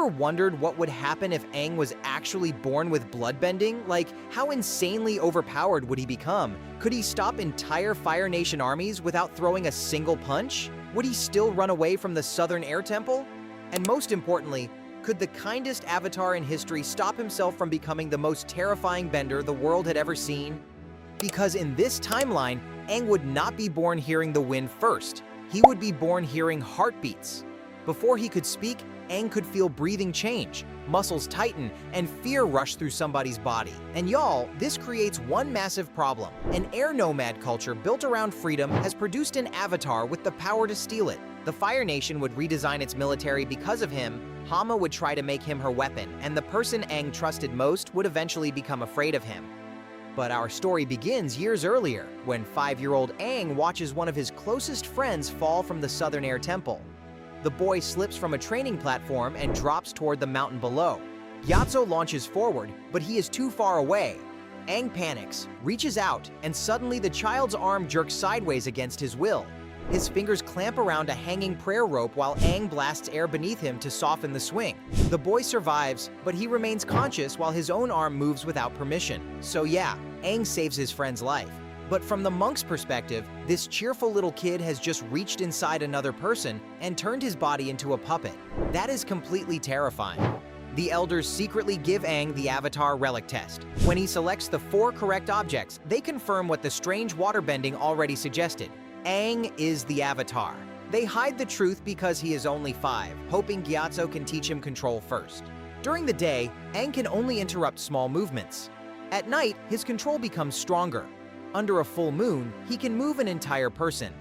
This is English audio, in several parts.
ever wondered what would happen if Aang was actually born with bloodbending? Like, how insanely overpowered would he become? Could he stop entire Fire Nation armies without throwing a single punch? Would he still run away from the Southern Air Temple? And most importantly, could the kindest avatar in history stop himself from becoming the most terrifying bender the world had ever seen? Because in this timeline, Aang would not be born hearing the wind first. He would be born hearing heartbeats. Before he could speak, Aang could feel breathing change, muscles tighten, and fear rush through somebody's body. And y'all, this creates one massive problem. An air nomad culture built around freedom has produced an avatar with the power to steal it. The Fire Nation would redesign its military because of him, Hama would try to make him her weapon, and the person Aang trusted most would eventually become afraid of him. But our story begins years earlier, when 5-year-old Aang watches one of his closest friends fall from the Southern Air Temple. The boy slips from a training platform and drops toward the mountain below. Gyatso launches forward, but he is too far away. Aang panics, reaches out, and suddenly the child's arm jerks sideways against his will. His fingers clamp around a hanging prayer rope while Aang blasts air beneath him to soften the swing. The boy survives, but he remains conscious while his own arm moves without permission. So yeah, Aang saves his friend's life. But from the monk's perspective, this cheerful little kid has just reached inside another person and turned his body into a puppet. That is completely terrifying. The elders secretly give Aang the Avatar Relic test. When he selects the 4 correct objects, they confirm what the strange waterbending already suggested. Aang is the Avatar. They hide the truth because he is only 5, hoping Gyatso can teach him control first. During the day, Aang can only interrupt small movements. At night, his control becomes stronger. Under a full moon, he can move an entire person.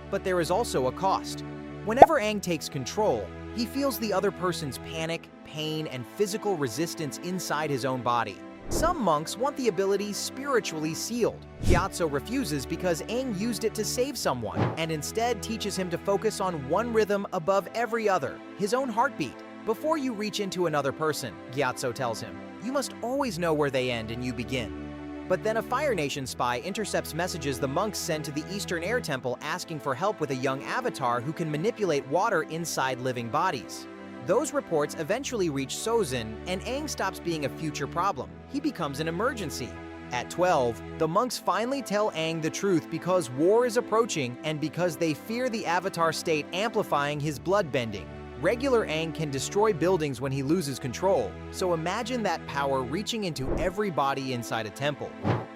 But there is also a cost. Whenever Aang takes control, he feels the other person's panic, pain, and physical resistance inside his own body. Some monks want the ability spiritually sealed. Gyatso refuses because Aang used it to save someone, and instead teaches him to focus on one rhythm above every other, his own heartbeat. Before you reach into another person, Gyatso tells him, you must always know where they end and you begin. But then a Fire Nation spy intercepts messages the monks send to the Eastern Air Temple asking for help with a young avatar who can manipulate water inside living bodies. Those reports eventually reach Sozin, and Aang stops being a future problem. He becomes an emergency. At 12, the monks finally tell Aang the truth because war is approaching and because they fear the Avatar state amplifying his bloodbending. Regular Aang can destroy buildings when he loses control, so imagine that power reaching into every body inside a temple.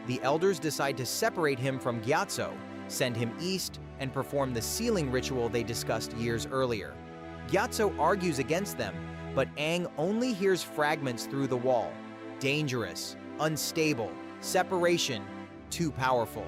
The elders decide to separate him from Gyatso, send him east, and perform the sealing ritual they discussed years earlier. Gyatso argues against them, but Aang only hears fragments through the wall. Dangerous, unstable, separation, too powerful.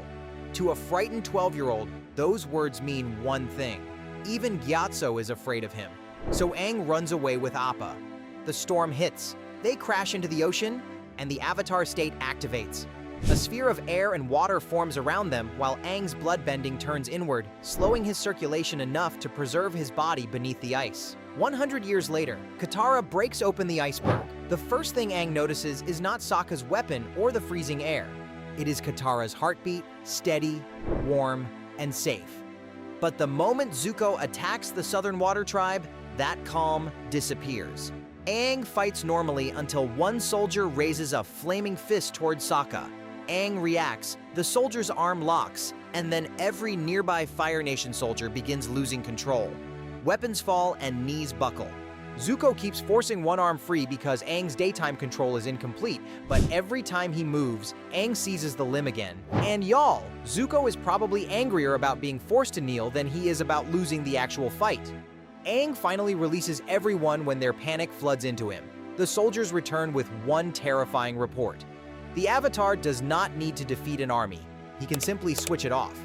To a frightened 12-year-old, those words mean one thing. Even Gyatso is afraid of him. So Aang runs away with Appa. The storm hits, they crash into the ocean, and the Avatar state activates. A sphere of air and water forms around them while Aang's bloodbending turns inward, slowing his circulation enough to preserve his body beneath the ice. 100 years later, Katara breaks open the iceberg. The first thing Aang notices is not Sokka's weapon or the freezing air. It is Katara's heartbeat, steady, warm, and safe. But the moment Zuko attacks the Southern Water Tribe, that calm disappears. Aang fights normally until one soldier raises a flaming fist towards Sokka. Aang reacts, the soldier's arm locks, and then every nearby Fire Nation soldier begins losing control. Weapons fall and knees buckle. Zuko keeps forcing one arm free because Aang's daytime control is incomplete, but every time he moves, Aang seizes the limb again. And y'all, Zuko is probably angrier about being forced to kneel than he is about losing the actual fight. Aang finally releases everyone when their panic floods into him. The soldiers return with one terrifying report. The Avatar does not need to defeat an army. He can simply switch it off.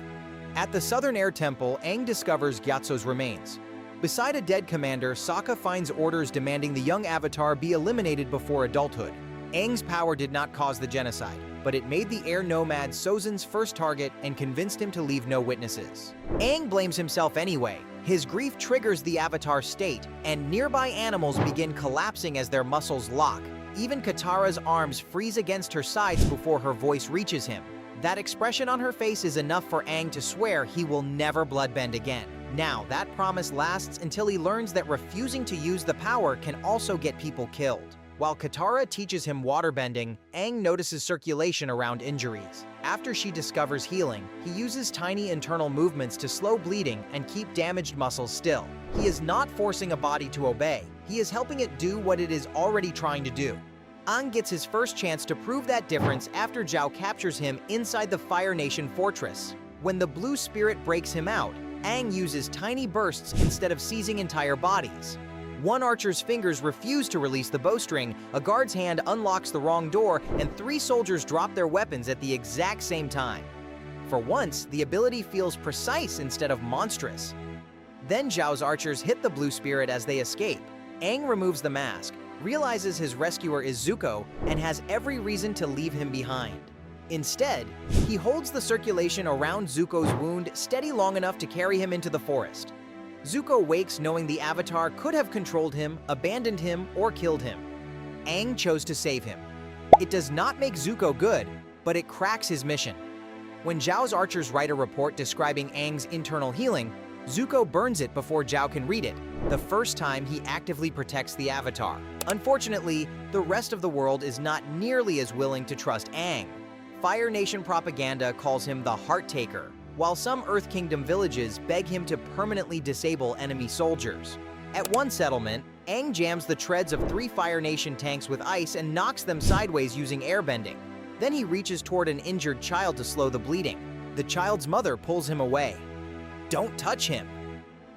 At the Southern Air Temple, Aang discovers Gyatso's remains. Beside a dead commander, Sokka finds orders demanding the young Avatar be eliminated before adulthood. Aang's power did not cause the genocide, but it made the Air Nomads Sozin's first target and convinced him to leave no witnesses. Aang blames himself anyway. His grief triggers the Avatar state, and nearby animals begin collapsing as their muscles lock. Even Katara's arms freeze against her sides before her voice reaches him. That expression on her face is enough for Aang to swear he will never bloodbend again. Now, that promise lasts until he learns that refusing to use the power can also get people killed. While Katara teaches him waterbending, Aang notices circulation around injuries. After she discovers healing, he uses tiny internal movements to slow bleeding and keep damaged muscles still. He is not forcing a body to obey, he is helping it do what it is already trying to do. Aang gets his first chance to prove that difference after Zhao captures him inside the Fire Nation fortress. When the blue spirit breaks him out, Aang uses tiny bursts instead of seizing entire bodies. One archer's fingers refuse to release the bowstring, a guard's hand unlocks the wrong door, and 3 soldiers drop their weapons at the exact same time. For once, the ability feels precise instead of monstrous. Then Zhao's archers hit the blue spirit as they escape. Aang removes the mask, realizes his rescuer is Zuko, and has every reason to leave him behind. Instead, he holds the circulation around Zuko's wound steady long enough to carry him into the forest. Zuko wakes knowing the Avatar could have controlled him, abandoned him, or killed him. Aang chose to save him. It does not make Zuko good, but it cracks his mission. When Zhao's archers write a report describing Aang's internal healing, Zuko burns it before Zhao can read it, the first time he actively protects the Avatar. Unfortunately, the rest of the world is not nearly as willing to trust Aang. Fire Nation propaganda calls him the Heart Taker, while some Earth Kingdom villages beg him to permanently disable enemy soldiers. At one settlement, Aang jams the treads of 3 Fire Nation tanks with ice and knocks them sideways using airbending. Then he reaches toward an injured child to slow the bleeding. The child's mother pulls him away. Don't touch him!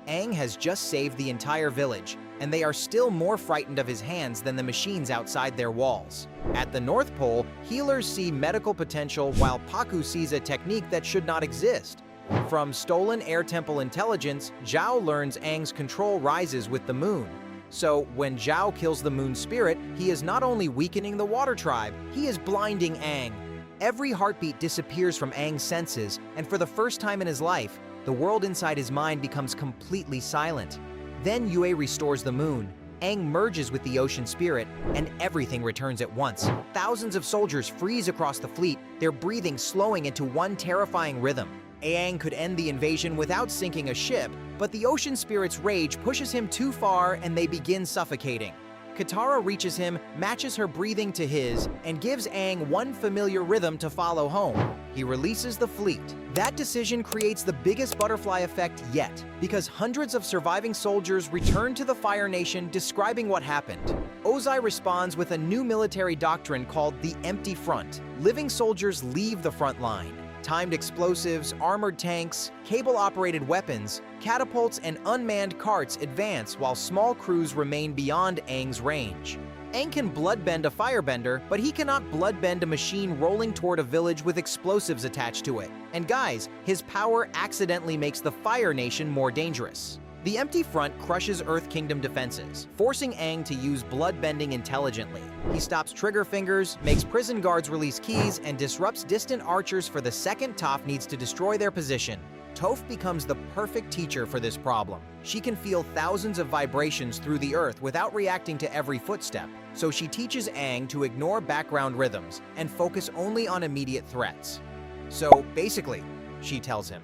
Aang has just saved the entire village, and they are still more frightened of his hands than the machines outside their walls. At the North Pole, healers see medical potential while Pakku sees a technique that should not exist. From stolen Air Temple intelligence, Zhao learns Aang's control rises with the moon. So, when Zhao kills the moon spirit, he is not only weakening the water tribe, he is blinding Aang. Every heartbeat disappears from Aang's senses, and for the first time in his life, the world inside his mind becomes completely silent. Then Yue restores the moon, Aang merges with the ocean spirit, and everything returns at once. Thousands of soldiers freeze across the fleet, their breathing slowing into one terrifying rhythm. Aang could end the invasion without sinking a ship, but the ocean spirit's rage pushes him too far and they begin suffocating. Katara reaches him, matches her breathing to his, and gives Aang one familiar rhythm to follow home. He releases the fleet. That decision creates the biggest butterfly effect yet, because hundreds of surviving soldiers return to the Fire Nation describing what happened. Ozai responds with a new military doctrine called the Empty Front. Living soldiers leave the front line. Timed explosives, armored tanks, cable-operated weapons, catapults, and unmanned carts advance while small crews remain beyond Aang's range. Aang can bloodbend a firebender, but he cannot bloodbend a machine rolling toward a village with explosives attached to it. And guys, his power accidentally makes the Fire Nation more dangerous. The Empty Front crushes Earth Kingdom defenses, forcing Aang to use bloodbending intelligently. He stops trigger fingers, makes prison guards release keys, and disrupts distant archers for the second Toph needs to destroy their position. Toph becomes the perfect teacher for this problem. She can feel thousands of vibrations through the earth without reacting to every footstep, so she teaches Aang to ignore background rhythms and focus only on immediate threats. So basically, she tells him,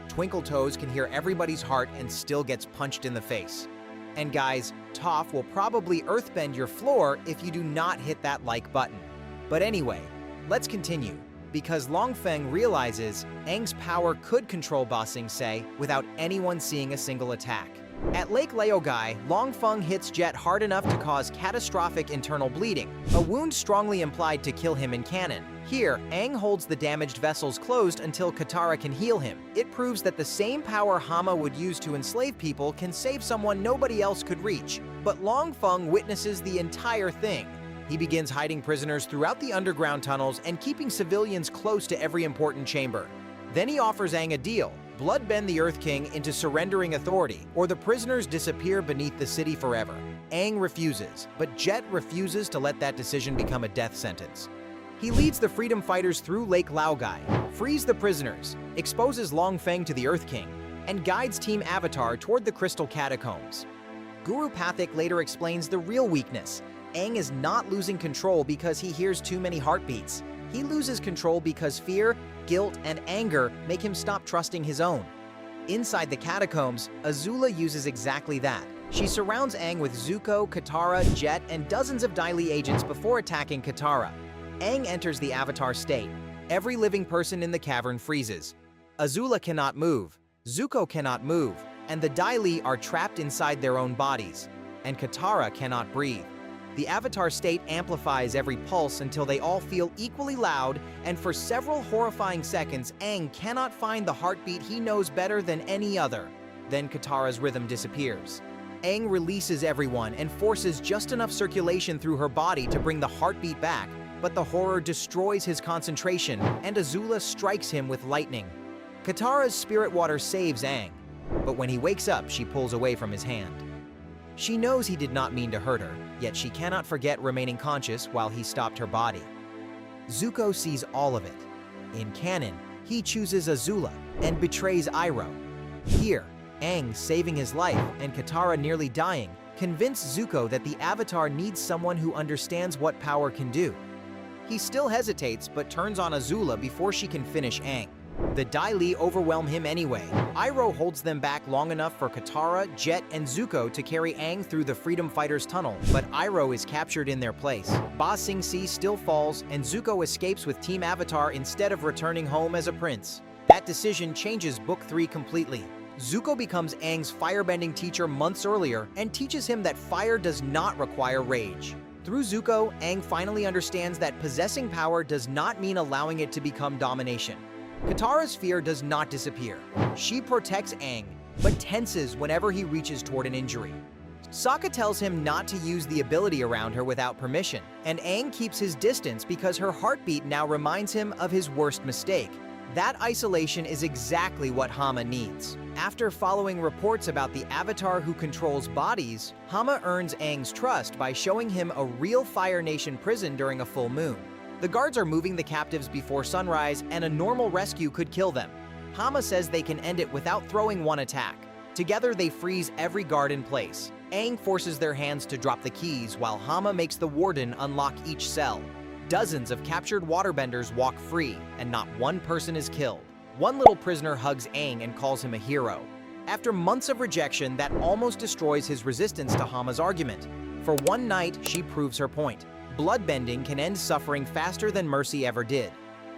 Twinkle Toes can hear everybody's heart and still gets punched in the face. And guys, Toph will probably earthbend your floor if you do not hit that like button. But anyway, let's continue, because Long Feng realizes Aang's power could control Ba Sing Se without anyone seeing a single attack. At Lake Laogai, Long Feng hits Jet hard enough to cause catastrophic internal bleeding, a wound strongly implied to kill him in canon. Here, Aang holds the damaged vessels closed until Katara can heal him. It proves that the same power Hama would use to enslave people can save someone nobody else could reach. But Long Feng witnesses the entire thing. He begins hiding prisoners throughout the underground tunnels and keeping civilians close to every important chamber. Then he offers Aang a deal: bloodbend the Earth King into surrendering authority, or the prisoners disappear beneath the city forever. Aang refuses, but Jet refuses to let that decision become a death sentence. He leads the freedom fighters through Lake Laogai, frees the prisoners, exposes Long Feng to the Earth King, and guides Team Avatar toward the Crystal Catacombs. Guru Pathik later explains the real weakness. Aang is not losing control because he hears too many heartbeats. He loses control because fear, guilt, and anger make him stop trusting his own. Inside the catacombs, Azula uses exactly that. She surrounds Aang with Zuko, Katara, Jet, and dozens of Dai Li agents before attacking Katara. Aang enters the Avatar state. Every living person in the cavern freezes. Azula cannot move, Zuko cannot move, and the Dai Li are trapped inside their own bodies. And Katara cannot breathe. The Avatar state amplifies every pulse until they all feel equally loud, and for several horrifying seconds, Aang cannot find the heartbeat he knows better than any other. Then Katara's rhythm disappears. Aang releases everyone and forces just enough circulation through her body to bring the heartbeat back, but the horror destroys his concentration, and Azula strikes him with lightning. Katara's spirit water saves Aang, but when he wakes up, she pulls away from his hand. She knows he did not mean to hurt her, yet she cannot forget remaining conscious while he stopped her body. Zuko sees all of it. In canon, he chooses Azula and betrays Iroh. Here, Aang, saving his life and Katara nearly dying, convince Zuko that the Avatar needs someone who understands what power can do. He still hesitates but turns on Azula before she can finish Aang. The Dai Li overwhelm him anyway. Iroh holds them back long enough for Katara, Jet, and Zuko to carry Aang through the Freedom Fighters' tunnel, but Iroh is captured in their place. Ba Sing Se still falls, and Zuko escapes with Team Avatar instead of returning home as a prince. That decision changes Book 3 completely. Zuko becomes Aang's firebending teacher months earlier and teaches him that fire does not require rage. Through Zuko, Aang finally understands that possessing power does not mean allowing it to become domination. Katara's fear does not disappear. She protects Aang, but tenses whenever he reaches toward an injury. Sokka tells him not to use the ability around her without permission, and Aang keeps his distance because her heartbeat now reminds him of his worst mistake. That isolation is exactly what Hama needs. After following reports about the Avatar who controls bodies, Hama earns Aang's trust by showing him a real Fire Nation prison during a full moon. The guards are moving the captives before sunrise, and a normal rescue could kill them. Hama says they can end it without throwing one attack. Together they freeze every guard in place. Aang forces their hands to drop the keys while Hama makes the warden unlock each cell. Dozens of captured waterbenders walk free, and not one person is killed. One little prisoner hugs Aang and calls him a hero. After months of rejection, that almost destroys his resistance to Hama's argument. For one night, she proves her point. Bloodbending can end suffering faster than mercy ever did.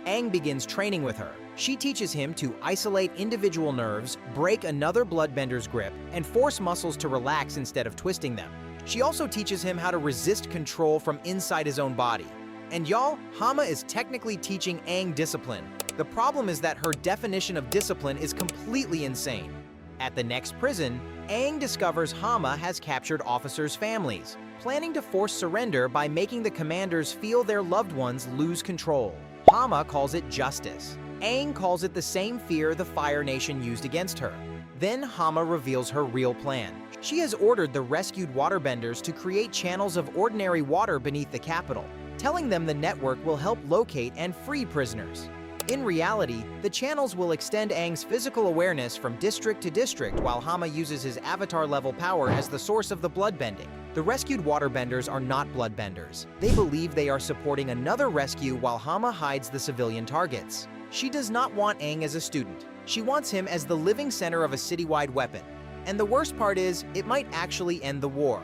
Aang begins training with her. She teaches him to isolate individual nerves, break another bloodbender's grip, and force muscles to relax instead of twisting them. She also teaches him how to resist control from inside his own body. And y'all, Hama is technically teaching Aang discipline. The problem is that her definition of discipline is completely insane. At the next prison, Aang discovers Hama has captured officers' families, planning to force surrender by making the commanders feel their loved ones lose control. Hama calls it justice. Aang calls it the same fear the Fire Nation used against her. Then Hama reveals her real plan. She has ordered the rescued waterbenders to create channels of ordinary water beneath the capital, telling them the network will help locate and free prisoners. In reality, the channels will extend Aang's physical awareness from district to district while Hama uses his avatar-level power as the source of the bloodbending. The rescued waterbenders are not bloodbenders. They believe they are supporting another rescue while Hama hides the civilian targets. She does not want Aang as a student. She wants him as the living center of a citywide weapon. And the worst part is, it might actually end the war.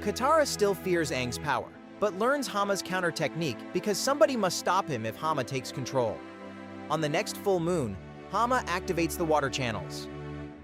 Katara still fears Aang's power, but learns Hama's counter technique because somebody must stop him if Hama takes control. On the next full moon, Hama activates the water channels.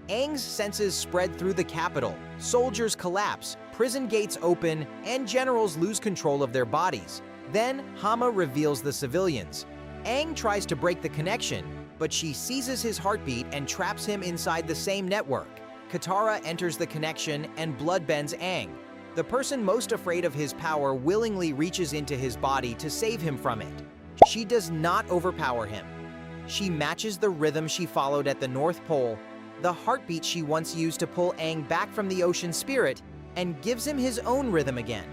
Aang's senses spread through the capital, soldiers collapse, prison gates open, and generals lose control of their bodies. Then, Hama reveals the civilians. Aang tries to break the connection, but she seizes his heartbeat and traps him inside the same network. Katara enters the connection and bloodbends Aang. The person most afraid of his power willingly reaches into his body to save him from it. She does not overpower him. She matches the rhythm she followed at the North Pole, the heartbeat she once used to pull Aang back from the ocean spirit, and gives him his own rhythm again.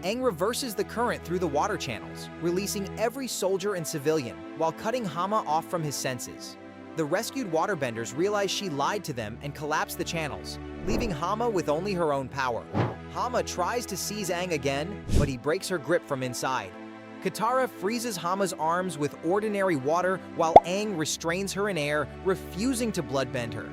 Aang reverses the current through the water channels, releasing every soldier and civilian while cutting Hama off from his senses. The rescued waterbenders realize she lied to them and collapse the channels, leaving Hama with only her own power. Hama tries to seize Aang again, but he breaks her grip from inside. Katara freezes Hama's arms with ordinary water while Aang restrains her in air, refusing to bloodbend her.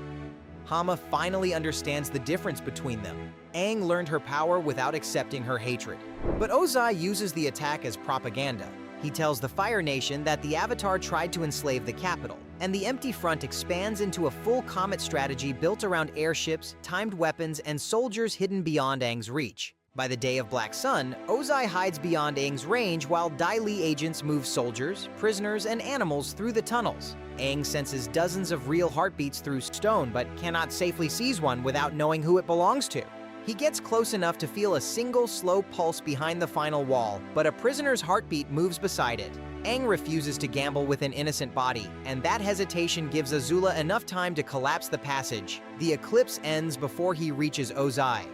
Hama finally understands the difference between them. Aang learned her power without accepting her hatred. But Ozai uses the attack as propaganda. He tells the Fire Nation that the Avatar tried to enslave the capital, and the Empty Front expands into a full comet strategy built around airships, timed weapons, and soldiers hidden beyond Aang's reach. By the Day of Black Sun, Ozai hides beyond Aang's range while Dai Li agents move soldiers, prisoners, and animals through the tunnels. Aang senses dozens of real heartbeats through stone but cannot safely seize one without knowing who it belongs to. He gets close enough to feel a single slow pulse behind the final wall, but a prisoner's heartbeat moves beside it. Aang refuses to gamble with an innocent body, and that hesitation gives Azula enough time to collapse the passage. The eclipse ends before he reaches Ozai.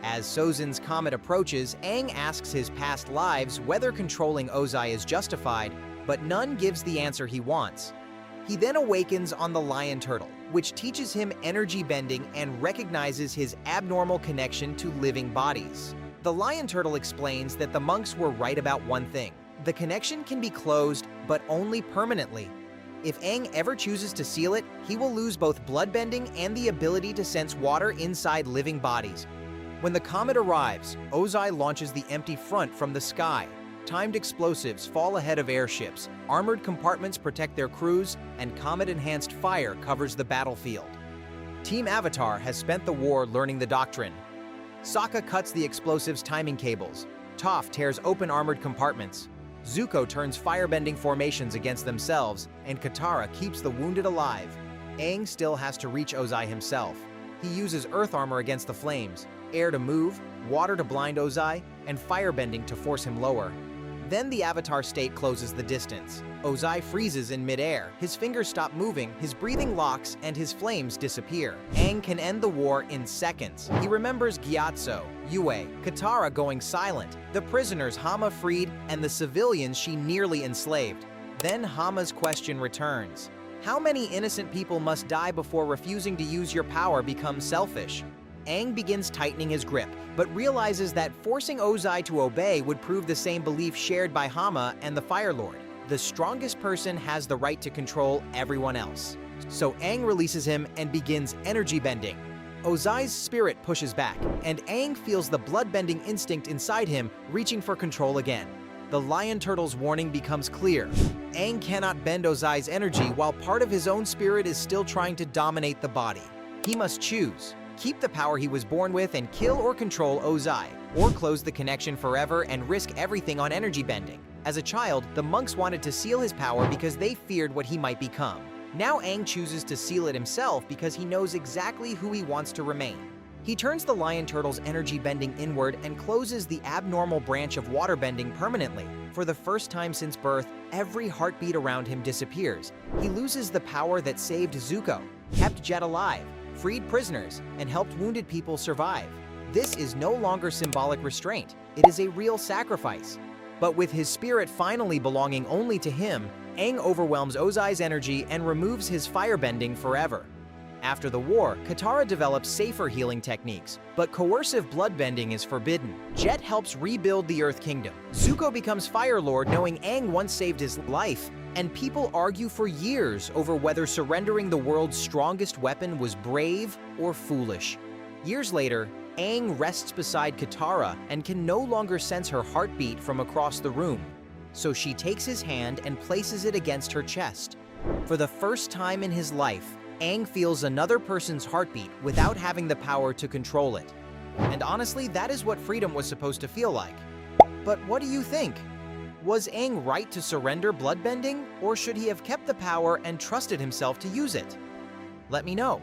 As Sozin's comet approaches, Aang asks his past lives whether controlling Ozai is justified, but none gives the answer he wants. He then awakens on the lion turtle, which teaches him energy bending and recognizes his abnormal connection to living bodies. The lion turtle explains that the monks were right about one thing. The connection can be closed, but only permanently. If Aang ever chooses to seal it, he will lose both bloodbending and the ability to sense water inside living bodies. When the comet arrives, Ozai launches the Empty Front from the sky. Timed explosives fall ahead of airships, armored compartments protect their crews, and comet-enhanced fire covers the battlefield. Team Avatar has spent the war learning the doctrine. Sokka cuts the explosives' timing cables. Toph tears open armored compartments. Zuko turns firebending formations against themselves, and Katara keeps the wounded alive. Aang still has to reach Ozai himself. He uses earth armor against the flames, air to move, water to blind Ozai, and firebending to force him lower. Then the Avatar state closes the distance. Ozai freezes in midair, his fingers stop moving, his breathing locks, and his flames disappear. Aang can end the war in seconds. He remembers Gyatso, Yue, Katara going silent, the prisoners Hama freed, and the civilians she nearly enslaved. Then Hama's question returns. How many innocent people must die before refusing to use your power becomes selfish? Aang begins tightening his grip, but realizes that forcing Ozai to obey would prove the same belief shared by Hama and the Fire Lord. The strongest person has the right to control everyone else. So Aang releases him and begins energy bending. Ozai's spirit pushes back, and Aang feels the blood-bending instinct inside him reaching for control again. The lion turtle's warning becomes clear. Aang cannot bend Ozai's energy while part of his own spirit is still trying to dominate the body. He must choose. Keep the power he was born with and kill or control Ozai, or close the connection forever and risk everything on energy bending. As a child, the monks wanted to seal his power because they feared what he might become. Now Aang chooses to seal it himself because he knows exactly who he wants to remain. He turns the lion turtle's energy bending inward and closes the abnormal branch of waterbending permanently. For the first time since birth, every heartbeat around him disappears. He loses the power that saved Zuko, kept Jet alive, freed prisoners, and helped wounded people survive. This is no longer symbolic restraint, it is a real sacrifice. But with his spirit finally belonging only to him, Aang overwhelms Ozai's energy and removes his firebending forever. After the war, Katara develops safer healing techniques, but coercive bloodbending is forbidden. Jet helps rebuild the Earth Kingdom. Zuko becomes Fire Lord knowing Aang once saved his life, and people argue for years over whether surrendering the world's strongest weapon was brave or foolish. Years later, Aang rests beside Katara and can no longer sense her heartbeat from across the room. So she takes his hand and places it against her chest. For the first time in his life, Aang feels another person's heartbeat without having the power to control it. And honestly, that is what freedom was supposed to feel like. But what do you think? Was Aang right to surrender bloodbending, or should he have kept the power and trusted himself to use it? Let me know.